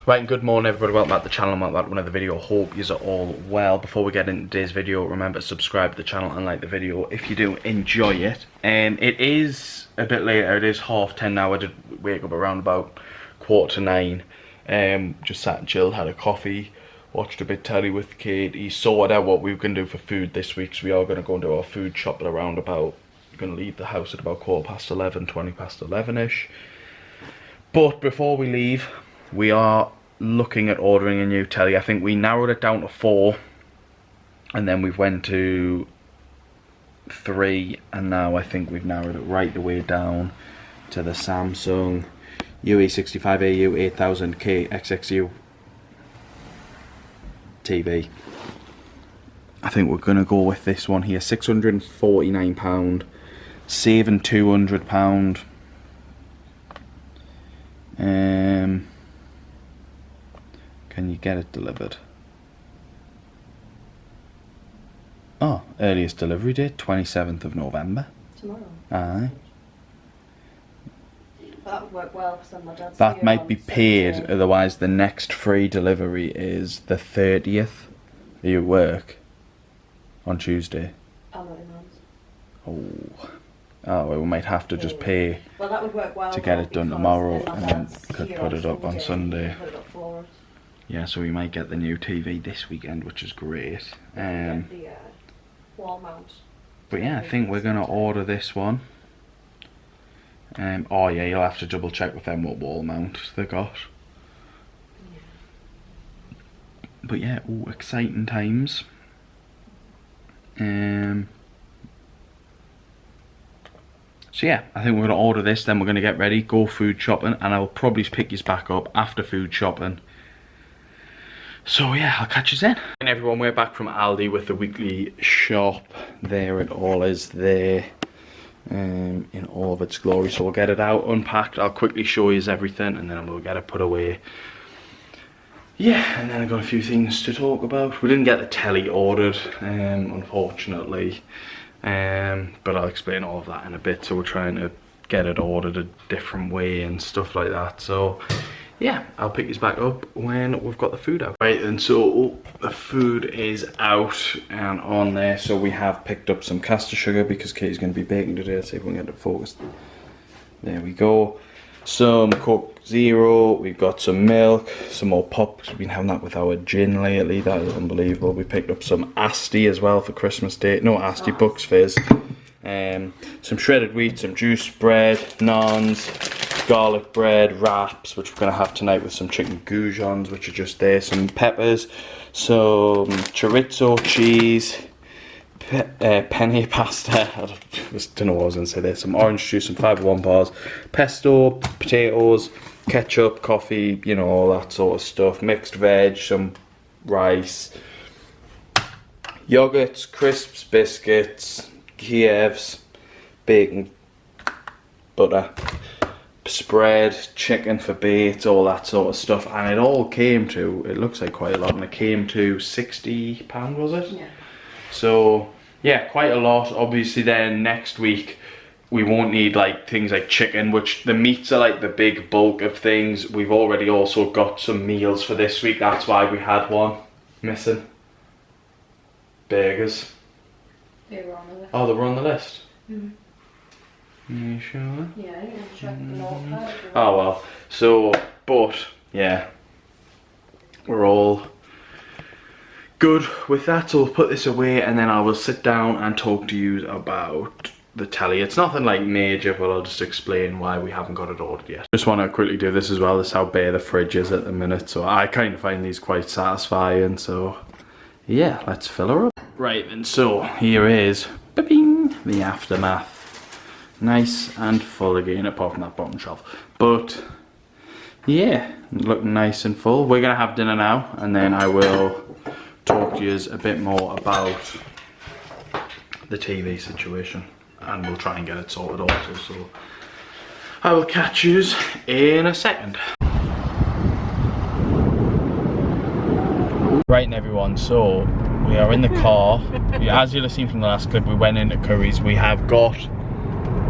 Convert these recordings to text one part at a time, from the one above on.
Right, and good morning everybody, welcome back to the channel, welcome back to another video. Hope you're all well. Before we get into today's video, remember to subscribe to the channel and like the video if you do enjoy it. It is a bit later, it is 10:30 now. I did wake up around about 9:15. Just sat and chilled, had a coffee, watched a bit of telly with Kate. He sorted out what we were going to do for food this week, so we are going to go and do our food shop at around about, we're going to leave the house at about 11:15, 11:ish. But before we leave, we are looking at ordering a new telly. I think we narrowed it down to 4, and then we've went to 3, and now I think we've narrowed it right the way down to the Samsung UE65AU 8000K XXU TV. I think we're gonna go with this one here. £649, saving £200. Can you get it delivered? Oh, earliest delivery date 27th of November. Tomorrow. Aye. That would work well because my dad's That here might on be paid, Sunday. otherwise the next free delivery is the 30th. You work on Tuesday. I'm not in Nan's. Oh, well, we might have to just pay Well, that would work well to get it done because tomorrow, my and then dad's could here put it up on Sunday. Put it up for us. Yeah, so we might get the new TV this weekend, which is great. Get the wall mount. But yeah, I think we're gonna order this one. Oh yeah, you'll have to double check with them what wall mount they got. Yeah. But yeah, all exciting times. So yeah, I think we're gonna order this, then we're gonna get ready, go food shopping, and I'll probably pick you back up after food shopping. So yeah, I'll catch you then. And everyone, we're back from Aldi with the weekly shop. There it all is there, in all of its glory. So we'll get it out, unpacked, I'll quickly show you everything, and then we'll get it put away. Yeah, and then I've got a few things to talk about. We didn't get the telly ordered, unfortunately. But I'll explain all of that in a bit. So we're trying to get it ordered a different way and stuff like that. So yeah, I'll pick this back up when we've got the food out. Right, and so the food is out and on there. So we have picked up some caster sugar because Katie's going to be baking today. Let's see if we can get it focused. There we go. Some Coke Zero, we've got some milk, some more pop, because we've been having that with our gin lately. That is unbelievable. We picked up some Asti as well for Christmas Day. No, Asti Bucks Fizz. Some shredded wheat, some juice bread, naans, garlic bread, wraps, which we're going to have tonight with some chicken goujons, which are just there, some peppers, some chorizo, cheese, penne pasta, I don't know what I was going to say there, some orange juice, some Fibre One bars, pesto, potatoes, ketchup, coffee, you know, all that sort of stuff, mixed veg, some rice, yogurts, crisps, biscuits, Kievs, bacon, butter, spread, chicken for bait, all that sort of stuff, and it all came to, it looks like quite a lot, and it came to £60, was it? Yeah. So yeah, quite a lot. Obviously then next week we won't need like things like chicken, which the meats are like the big bulk of things. We've already also got some meals for this week, that's why we had one missing. Burgers. They were on the list. Oh, they were on the list? Mm-hmm. Are you sure? Yeah, you can check the notepad. Oh well, so, but yeah, we're all good with that, so we'll put this away and then I will sit down and talk to you about the telly. It's nothing like major, but I'll just explain why we haven't got it ordered yet. Just want to quickly do this as well. This is how bare the fridge is at the minute, so I kind of find these quite satisfying. So yeah, let's fill her up. Right, and so here is the aftermath. Nice and full again, apart from that bottom shelf. But yeah, looking nice and full. We're gonna have dinner now, and then I will talk to you a bit more about the TV situation, and we'll try and get it sorted also. So I will catch you in a second. Right, and everyone, so we are in the car. As you'll have seen from the last clip, we went into Curry's. We have got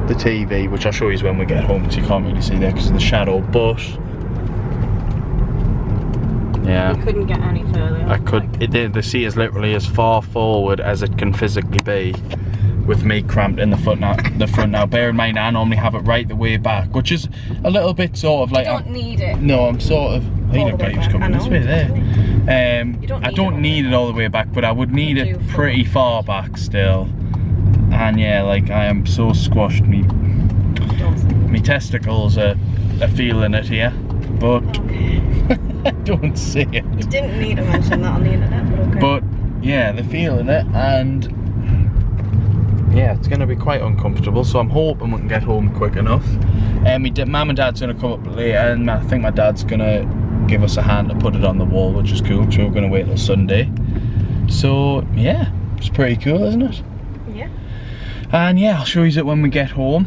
the TV, which I'll show you when we get home, because you can't really see there because of the shadow, but Yeah. You couldn't get any further. I could. The seat is literally as far forward as it can physically be, with me cramped in the front now. Bear in mind, I normally have it right the way back, which is a little bit sort of like. You don't need it. No, I'm sort of. He looked like he was coming this way there. I don't need it all the way back, but I would need it pretty far back still. And yeah, like I am so squashed. Me testicles are feeling it here, but. Okay. Don't say it. You didn't need to mention that on the internet, but okay. But yeah, they're feeling it, and yeah, it's going to be quite uncomfortable. So I'm hoping we can get home quick enough. Mum and Dad's going to come up later, and I think my dad's going to give us a hand to put it on the wall, which is cool. So we're going to wait till Sunday. So yeah, it's pretty cool, isn't it? Yeah. And yeah, I'll show you it when we get home,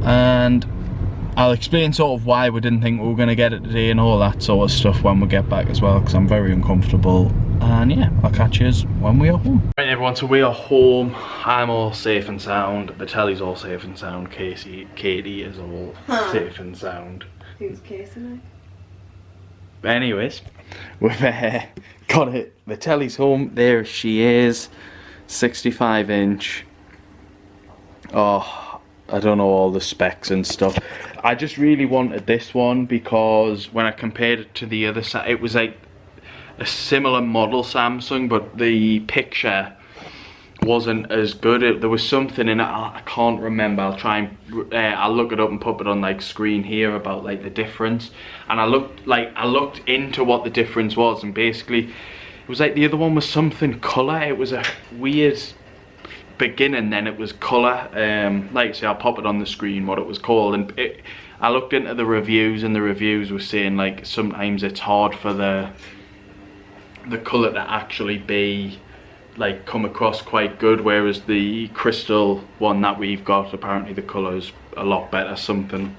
and I'll explain sort of why we didn't think we were going to get it today and all that sort of stuff when we get back as well, because I'm very uncomfortable. And yeah, I'll catch you when we are home. Right everyone, so we are home. I'm all safe and sound. The telly's all safe and sound. Katie is all safe and sound. Who's Casey now? Anyways, we've got it. The telly's home. There she is. 65-inch. Oh, I don't know all the specs and stuff. I just really wanted this one because when I compared it to the other side, it was like a similar model Samsung, but the picture wasn't as good. There was something in it, I can't remember. I'll try and I'll look it up and put it on like screen here about like the difference. And I looked into what the difference was, and basically it was like the other one was something colour. It was a weird beginning, then it was colour. Like I say, I'll pop it on the screen what it was called, and I looked into the reviews, and the reviews were saying like sometimes it's hard for the colour to actually be like come across quite good, whereas the crystal one that we've got, apparently the colour's a lot better, something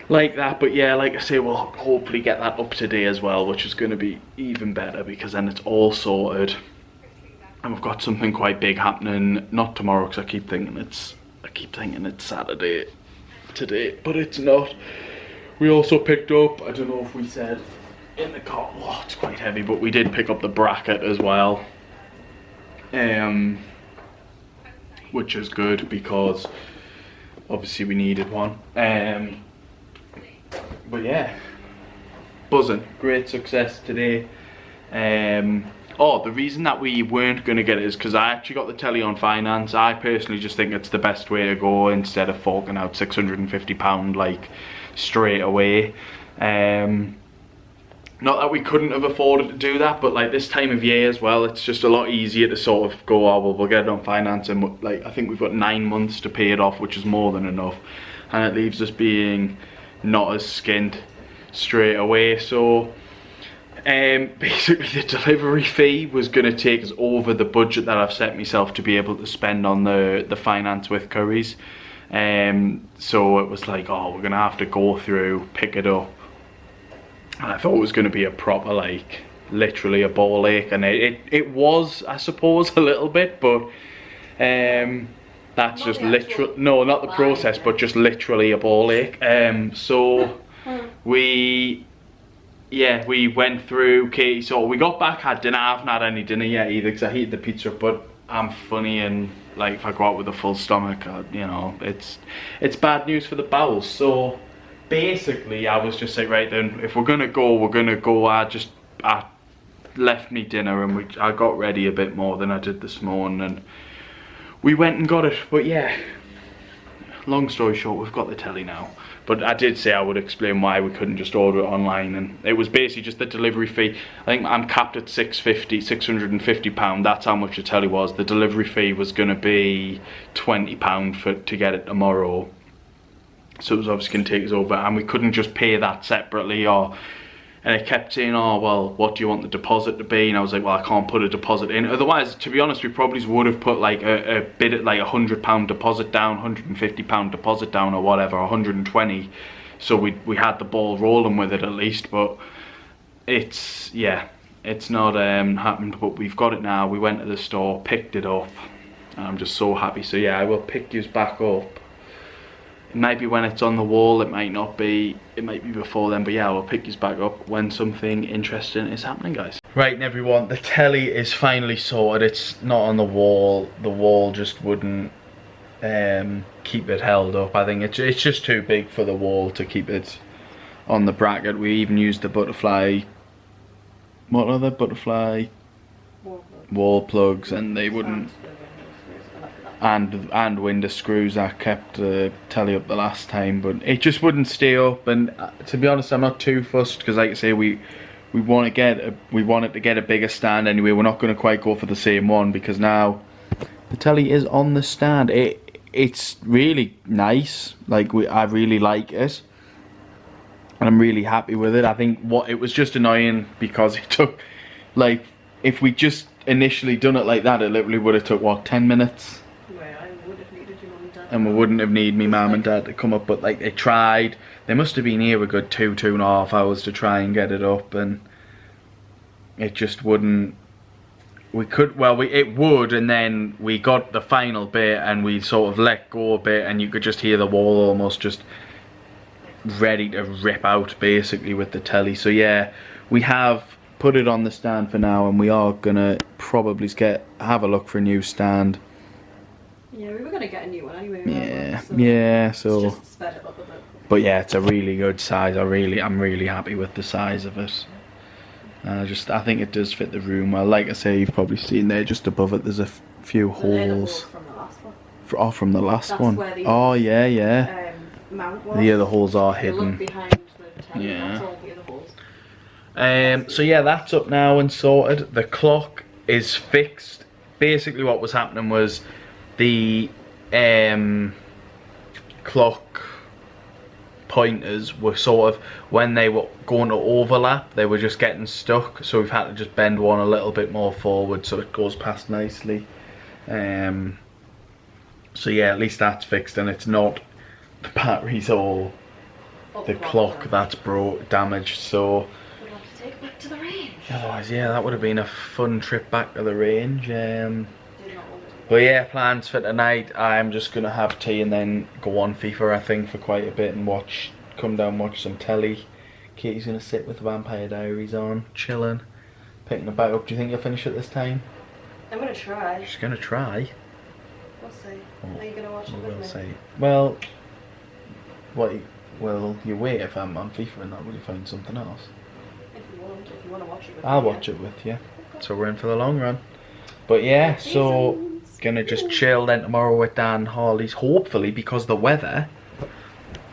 like that. But yeah, like I say, we'll hopefully get that up today as well, which is going to be even better, because then it's all sorted. And we've got something quite big happening, not tomorrow, because I keep thinking it's Saturday today, but it's not. We also picked up, I don't know if we said in the car, oh, it's quite heavy, but we did pick up the bracket as well, which is good because obviously we needed one. But yeah, buzzing, great success today. Oh, the reason that we weren't going to get it is because I actually got the telly on finance. I personally just think it's the best way to go, instead of forking out £650 like straight away. Not that we couldn't have afforded to do that, but like this time of year as well, it's just a lot easier to sort of go, oh well, we'll get it on finance, and like I think we've got 9 months to pay it off, which is more than enough, and it leaves us being not as skint straight away. So basically the delivery fee was going to take us over the budget that I've set myself to be able to spend on the finance with Currys. So it was like, oh, we're going to have to go through, pick it up. And I thought it was going to be a proper, like, literally a ball ache. And it was, I suppose, a little bit, but that's just literal, no, not the process, but just literally a ball ache. So we went through Katie, so we got back, had dinner. I haven't had any dinner yet either, because I heated the pizza up, but I'm funny, and like if I go out with a full stomach, you know, it's bad news for the bowels. So basically I was just like, right then, if we're gonna go, we're gonna go. I left me dinner, and I got ready a bit more than I did this morning, and we went and got it. But yeah, long story short, we've got the telly now. But I did say I would explain why we couldn't just order it online, and it was basically just the delivery fee. I think I'm capped at £650. That's how much the telly was. The delivery fee was going to be £20 to get it tomorrow. So it was obviously going to take us over, and we couldn't just pay that separately. And it kept saying, oh well, what do you want the deposit to be? And I was like, well, I can't put a deposit in. Otherwise, to be honest, we probably would have put like a bit at like £100 deposit down, £150 deposit down, or whatever, 120. So we had the ball rolling with it at least. But it's not happened. But we've got it now. We went to the store, picked it up, and I'm just so happy. So yeah, I will pick yous back up maybe when it's on the wall, it might not be, it might be before then, but yeah, we'll pick you back up when something interesting is happening, guys. Right, and everyone, the telly is finally sorted. It's not on the wall just wouldn't keep it held up. I think it's just too big for the wall to keep it on the bracket. We even used the butterfly, what are the butterfly wall plugs, and they wouldn't, and window screws that kept the telly up the last time, but it just wouldn't stay up. And to be honest, I'm not too fussed, because like I say, we wanted to get a bigger stand anyway. We're not going to quite go for the same one, because now the telly is on the stand. It's really nice. Like, I really like it, and I'm really happy with it. I think it was just annoying because it took, like, if we just initially done it like that, it literally would have took what, 10 minutes. And we wouldn't have needed me mum and dad to come up, but like, they tried. They must have been here a good 2.5 hours to try and get it up, and it just wouldn't. We could, well, it would, and then we got the final bit and we sort of let go a bit, and you could just hear the wall almost just ready to rip out basically with the telly. So yeah, we have put it on the stand for now, and we are gonna probably have a look for a new stand. Yeah, we were gonna get a new one anyway. Yeah, so yeah. So, it's just sped it up a bit. But yeah, it's a really good size. I'm really happy with the size of it. I think it does fit the room well. Like I say, you've probably seen there just above it. There's a few holes. From the last one. From the last That's one. Where the, oh yeah. Mount was. The other holes are If hidden. you look behind the telly, Yeah. that's all the other holes. So yeah, that's up now and sorted. The clock is fixed. Basically, what was happening was the clock pointers were sort of, when they were going to overlap, they were just getting stuck, so we've had to just bend one a little bit more forward so it goes past nicely. So yeah, at least that's fixed, and it's not the batteries or the clock that's damaged. So we'll have to take it back to the range. Otherwise, yeah, that would have been a fun trip back to the range. But yeah, plans for tonight, I'm just going to have tea and then go on FIFA, I think, for quite a bit, and come down watch some telly. Katie's going to sit with the Vampire Diaries on, chilling, picking the bike up. Do you think you'll finish it this time? I'm going to try. She's going to try? We'll see. Are you going to watch it with me? See. Well, will you wait if I'm on FIFA and that? Will you find something else? If you want to watch it with me. I'll watch it with you. So we're in for the long run. But yeah, so gonna just chill then tomorrow with Dan and Harley's, hopefully, because the weather,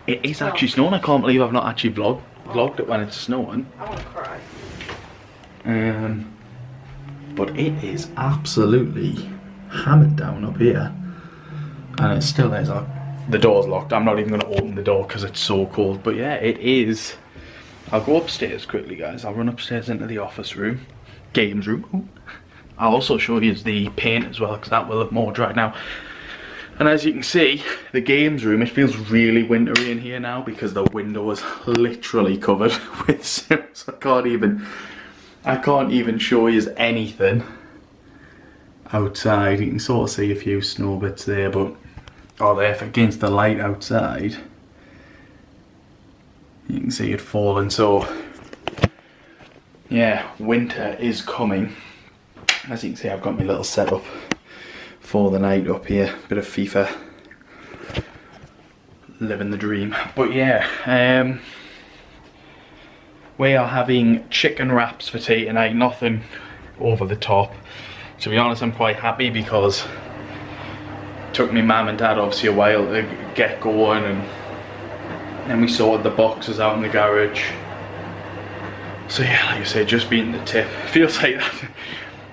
it is actually snowing. I can't believe I've not actually vlogged it when it's snowing. I want to cry. But it is absolutely hammered down up here, and it still is. The door's locked. I'm not even going to open the door because it's so cold. But yeah, it is. I'll go upstairs quickly, guys. I'll run upstairs into the office room, games room. Ooh. I'll also show you the paint as well, because that will look more dry now. And as you can see, the games room, it feels really wintry in here now, because the window is literally covered with snow. So I can't even show you anything outside. You can sort of see a few snow bits there, but there against the light outside, you can see it falling. So yeah, winter is coming. As you can see, I've got my little setup for the night up here. Bit of FIFA, living the dream. But yeah, we are having chicken wraps for tea tonight. Nothing over the top. To be honest, I'm quite happy, because it took me mum and dad obviously a while to get going, and then we sorted the boxes out in the garage. So yeah, like I say, just beating the tip. Feels like that.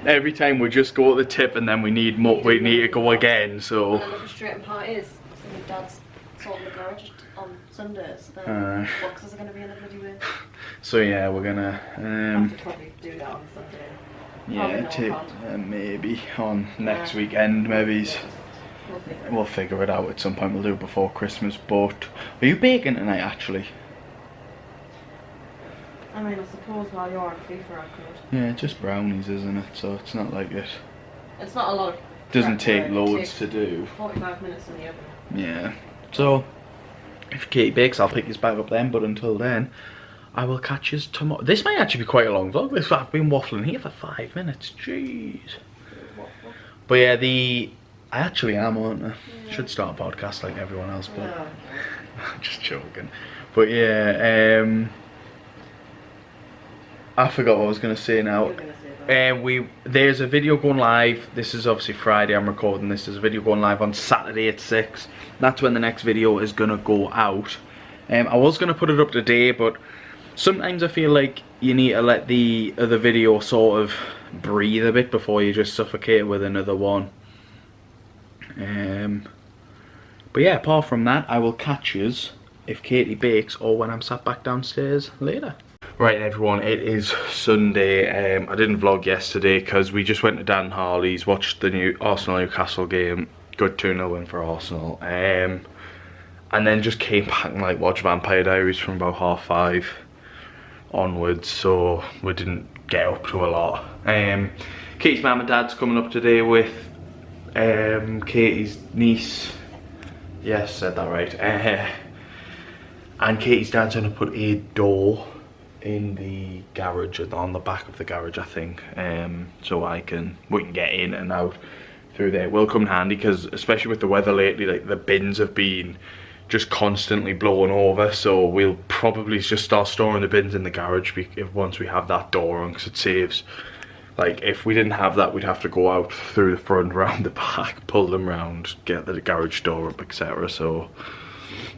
Every time we just go at the tip, and then we need more. We need to go again. So. And the frustrating part is, so my dad's sorting the garage on Sundays. So then boxes are going to be in the bloody way. So yeah, we're gonna. Have to probably do that on Sunday. Yeah, maybe on next weekend. Maybe we'll figure it out at some point. We'll do it before Christmas. But are you baking tonight, actually? I mean, I suppose while you're on FIFA, I could. Yeah, just brownies, isn't it? So it's not like it. It's not a lot of. Doesn't take loads to do. 45 minutes in the oven. Yeah. So If Katie bakes, I'll pick his back up then, but until then, I will catch you tomorrow. This might actually be quite a long vlog. I've been waffling here for 5 minutes, jeez. But yeah, I actually am, aren't I? Yeah. Should start a podcast like everyone else, but no. Just joking. But yeah, I forgot what I was going to say now. There's a video going live. This is obviously Friday, I'm recording this. There's a video going live on Saturday at 6. That's when the next video is going to go out. I was going to put it up today, but sometimes I feel like you need to let the other video sort of breathe a bit before you just suffocate with another one. But yeah, apart from that, I will catch yous if Katie bakes or when I'm sat back downstairs later. Right everyone, it is Sunday. I didn't vlog yesterday because we just went to Dan Harley's, watched the new Arsenal-Newcastle game, good 2-0 win for Arsenal, and then just came back and like watched Vampire Diaries from about 5:30 onwards, so we didn't get up to a lot. Katie's mum and dad's coming up today with Katie's niece. Yes, said that right. And Katie's dad's gonna put a door in the garage, on the back of the garage, I think, so we can get in and out through there. It will come in handy because, especially with the weather lately, like the bins have been just constantly blowing over, so we'll probably just start storing the bins in the garage once we have that door on, because it saves, like if we didn't have that, we'd have to go out through the front, round the back, pull them round, get the garage door up, etc. So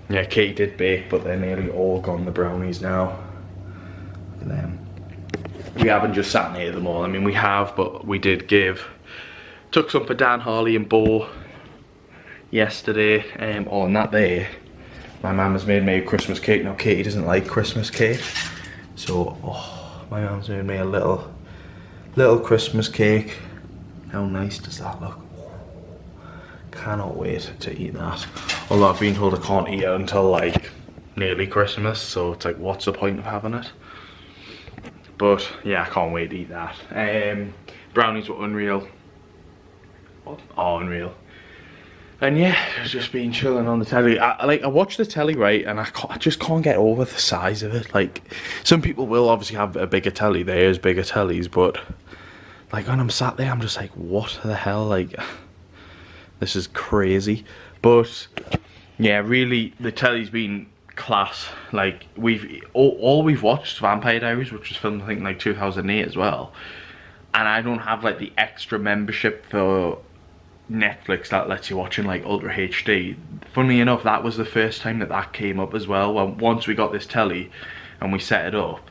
yeah, Kate did bake, but they're nearly all gone, the brownies now. Look at them. We haven't just sat near them all. I mean, we have, but we did took some for Dan, Harley and Bo yesterday. On that day, my mum has made me a Christmas cake. Now Katie doesn't like Christmas cake, so my mum's made me a little Christmas cake. How nice does that look? Cannot wait to eat that. Although I've been told I can't eat it until like nearly Christmas, so it's like, what's the point of having it? But yeah, I can't wait to eat that. Brownies were unreal. Oh, unreal. And yeah, it's just been chilling on the telly. I watch the telly, right, and I just can't get over the size of it. Like, some people will obviously have a bigger telly. There's bigger tellies, but like when I'm sat there, I'm just like, what the hell? Like, this is crazy. But yeah, really, the telly's been class. Like, we've watched Vampire Diaries, which was filmed I think like 2008 as well, and I don't have like the extra membership for Netflix that lets you watch in like Ultra HD. Funnily enough, that was the first time that came up as well. Once we got this telly and we set it up,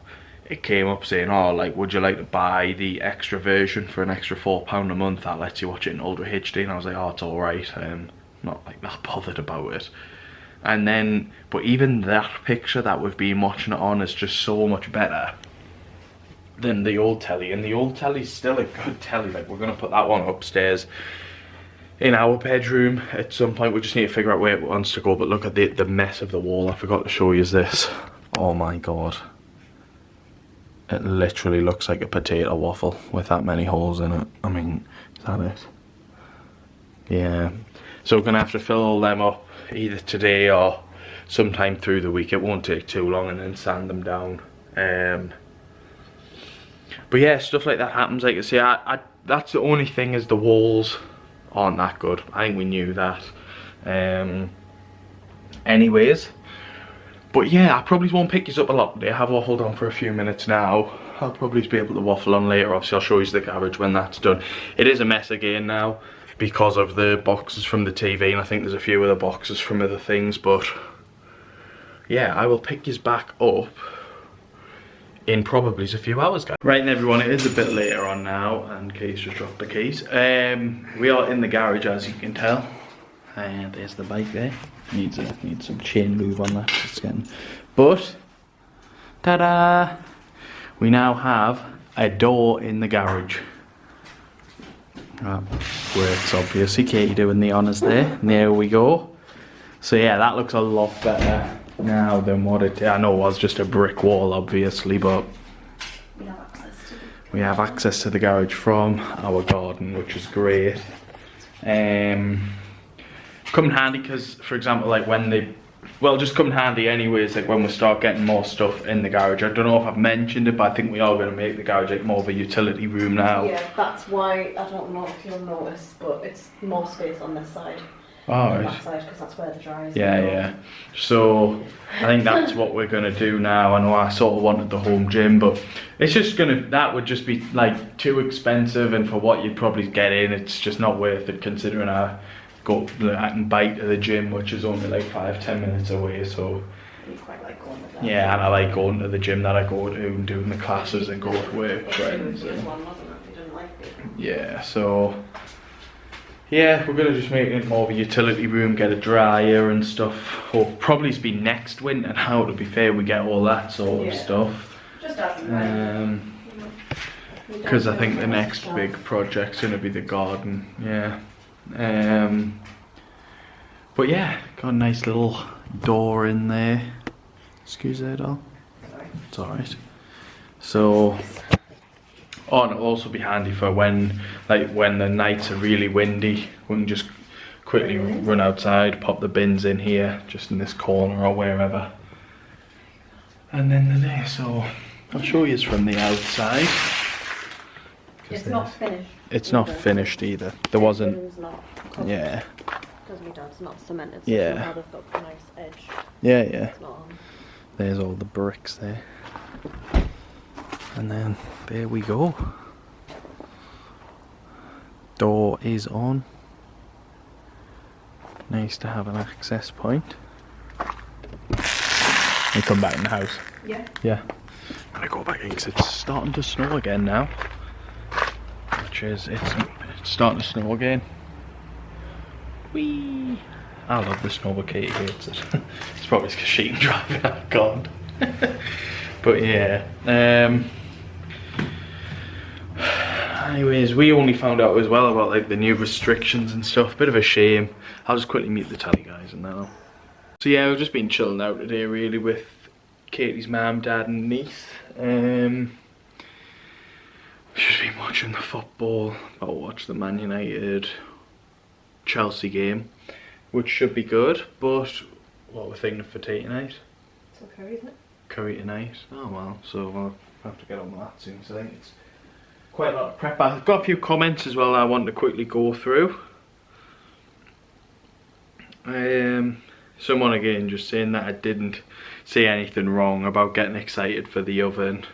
it came up saying, oh, like, would you like to buy the extra version for an extra £4 a month that lets you watch it in Ultra HD? And I was like, oh, it's alright. Not like that bothered about it. And then, but even that picture that we've been watching it on is just so much better than the old telly. And the old telly's still a good telly. Like, we're gonna put that one upstairs in our bedroom at some point. We just need to figure out where it wants to go. But look at the mess of the wall. I forgot to show you this. Oh my god. It literally looks like a potato waffle with that many holes in it. I mean, is that it? Yeah. So we're gonna have to fill all them up either today or sometime through the week. It won't take too long, and then sand them down. But yeah, stuff like that happens. Like I say, that's the only thing, is the walls aren't that good. I think we knew that. Anyways, but yeah, I probably won't pick you up a lot today. I have waffled on for a few minutes now. I'll probably be able to waffle on later. Obviously, I'll show you the garage when that's done. It is a mess again now because of the boxes from the TV, and I think there's a few other boxes from other things. But yeah, I will pick you back up in probably a few hours, guys. Right then everyone, it is a bit later on now, and Kate's just dropped the keys. We are in the garage, as you can tell. And there's the bike there. Needs some chain lube on that. It's getting, but ta-da! We now have a door in the garage. That works, obviously. Katie doing the honours there. There we go. So yeah, that looks a lot better now than what it, I know it was just a brick wall obviously, but we have access to the garage from our garden, which is great. Come in handy because, for example, like when the well, just come in handy anyways, like when we start getting more stuff in the garage. I don't know if I've mentioned it, but I think we are going to make the garage like more of a utility room now. Yeah, that's why, I don't know if you'll notice, but it's more space on this side. Oh, than right. that side, because that's where the dryer is. Yeah, yeah. So I think that's what we're gonna do now. I know I sort of wanted the home gym, but it's just that would just be like too expensive, and for what you'd probably get in, it's just not worth it considering I can bike to the gym, which is only like 5-10 minutes away. So You quite like going to that. yeah, and I like going to the gym that I go to and doing the classes and go to work. But Friends. one, wasn't it? You didn't like it. Yeah, so yeah, we're gonna just make it more of a utility room, get a dryer and stuff. Or probably be next winter now, to be fair, we get all that sort of stuff. Just as and Because I think the next big project's gonna be the garden, yeah. But yeah, got a nice little door in there. Excuse me, doll. Sorry. It's alright. So, oh, and it'll also be handy for when the nights are really windy, we can just quickly run outside, pop the bins in here, just in this corner or wherever. And then they're there, so I'll show you from the outside. It's not finished. It's not finished either. There wasn't, It's not covered. yeah. Doesn't mean it's not cemented. So Yeah. somehow they've got a nice edge. Yeah, yeah. It's not on. There's all the bricks there. And then there we go. Door is on. Nice to have an access point. We come back in the house. Yeah. Yeah. I'm gonna go back in because it's starting to snow again now. Which is, it's starting to snow again. Whee! I love the snow, but Katie hates it. It's probably because she can drive it, I can't. But yeah. Anyways, we only found out as well about like the new restrictions and stuff. Bit of a shame. I'll just quickly meet the tally guys and now. So yeah, we've just been chilling out today really with Katie's mum, dad and niece. We've just been watching the football. I'll watch the Man United Chelsea game, which should be good, but what we're thinking for tea tonight? It's all curry, isn't it? Curry tonight. Oh well, so we'll have to get on with that soon. So I think it's quite a lot of prep. I've got a few comments as well I want to quickly go through. Someone again just saying that I didn't say anything wrong about getting excited for the oven.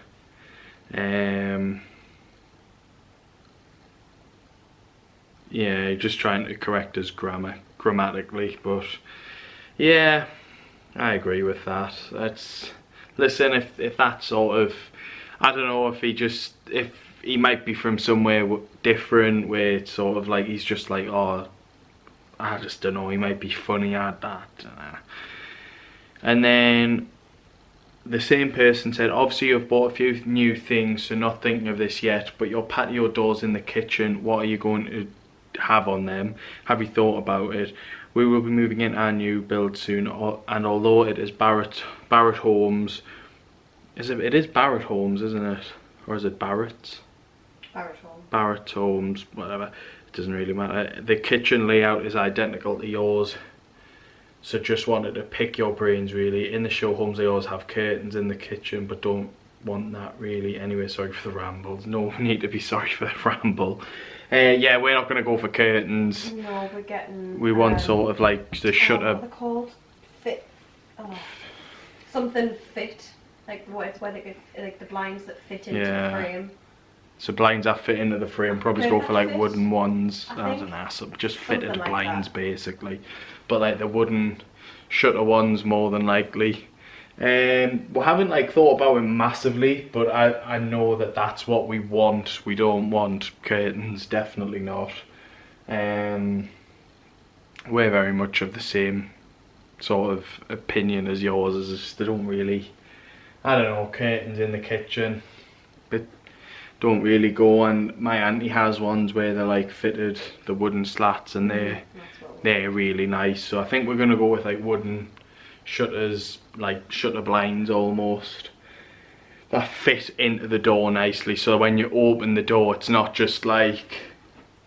Yeah, just trying to correct his grammatically, but yeah, I agree with that. Listen, if that sort of, I don't know if he might be from somewhere different where it's sort of like he's just like, oh, I just don't know, he might be funny at that. And then the same person said, obviously you've bought a few new things, so not thinking of this yet, but your patio doors in the kitchen, what are you going to have on them? Have you thought about it? We will be moving in our new build soon, and although it is Barrett Homes, it is Barrett Homes, isn't it? Or is it Barrett's? Barrett Home. Barrett Homes, whatever. It doesn't really matter. The kitchen layout is identical to yours, so just wanted to pick your brains really. In the show homes they always have curtains in the kitchen, but don't want that really. Anyway, sorry for the rambles. No need to be sorry for the ramble. Yeah, we're not going to go for curtains. No, we're getting... We want sort of like the shutter... What are they called? Fit... Oh, something fit. Like where they get, like the blinds that fit into the frame. So blinds that fit into the frame, probably go for like wooden ones. I don't know, so just fitted Something like blinds that. basically. But like the wooden shutter ones more than likely. We haven't like thought about it massively, but I know that that's what we want. We don't want curtains, definitely not. We're very much of the same sort of opinion as yours. Is just, they don't really, I don't know, curtains in the kitchen, but don't really go. And my auntie has ones where they're like fitted, the wooden slats, and they're really nice. So I think we're gonna go with like wooden shutters, like shutter blinds almost, that fit into the door nicely, so when you open the door it's not just like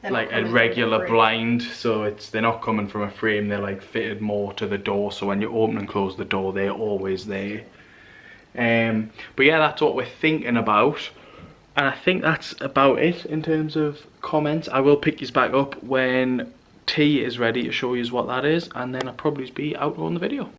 They're like not a coming regular from the blind, so they're not coming from a frame, they're like fitted more to the door, so when you open and close the door they're always there. But yeah, that's what we're thinking about, and I think that's about it in terms of comments. I will pick you back up when tea is ready to show you what that is, and then I'll probably be out on the video.